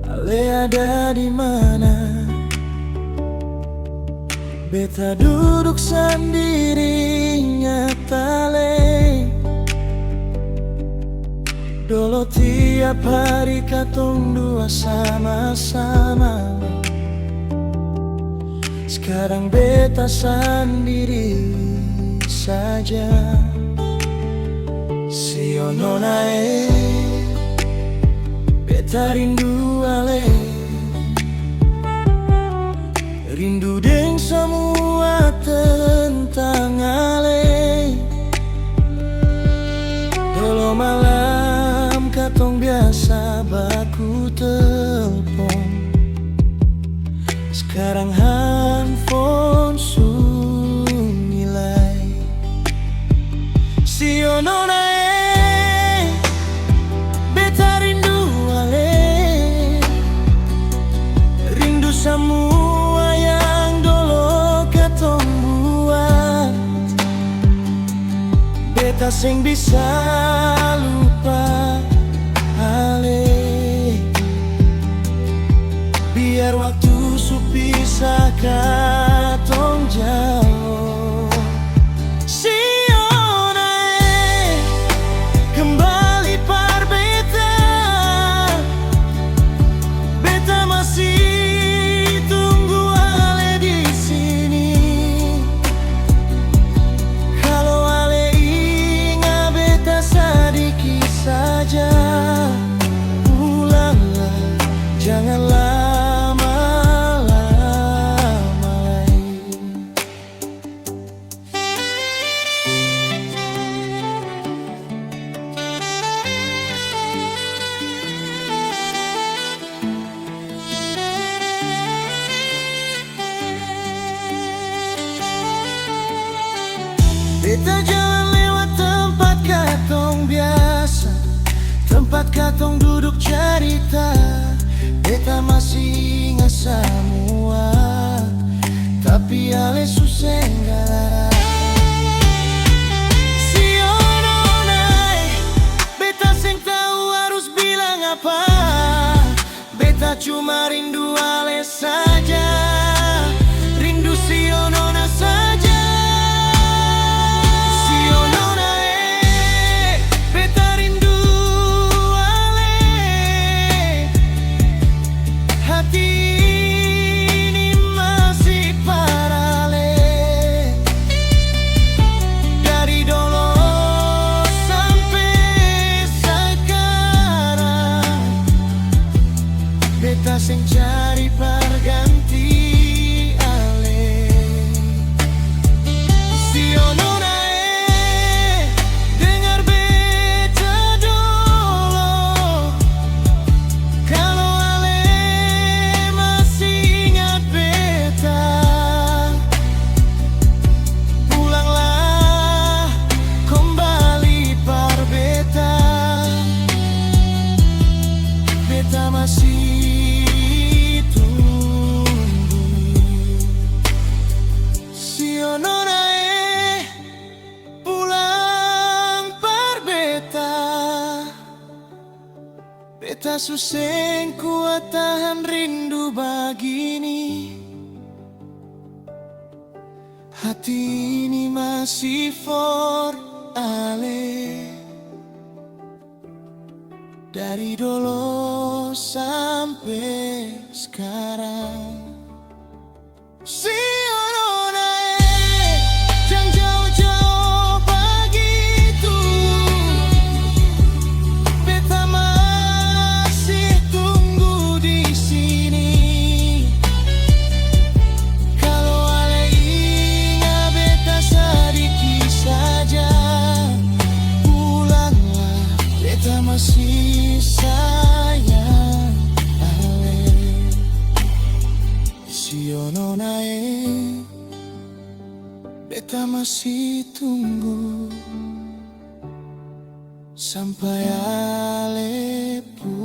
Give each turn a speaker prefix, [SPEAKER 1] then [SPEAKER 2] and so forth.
[SPEAKER 1] Ale ada di mana? Beta duduk sendirinya tale. Dulu tiap hari katong dua sama-sama. Sekarang beta sendiri saja. Sio nona beta rindu ale. Rindu deng semua tentang ale. Dulu malam katong biasa baku telepon. Sekarang handphone sunilai. Sio nona beta rindu ale. Rindu semua yang dulu katong buat. Beta sing bisa lupa ale. Biar waktu bisa katong jauh. Sio nae kembali par beta. Beta masih tunggu ale di sini. Kalau ale ingat beta sedikit saja. Pulanglah, janganlah beta jalan lewat tempat katong biasa, tempat katong duduk cerita. Beta masih ingat semua, tapi ale susah galara. Sio nonai, beta seng tahu harus bilang apa. Beta cuma rindu ale saja. Rindu sio nona saja. Beta sing cari perganti ale. Sio nona dengar beta dulu. Kalau ale masih ingat beta, pulanglah kembali par beta. Beta masih beta susah kuat tahan rindu begini. Hati ini masih for ale. Dari dulu sampai sekarang. Sio nona jangan jauh-jauh begitu. Beta masih tunggu di sini. Kalau ale ingat beta sedikit saja. Pulanglah, beta masih sayang ale. Sio nona beta masih tunggu sampai ale pulang.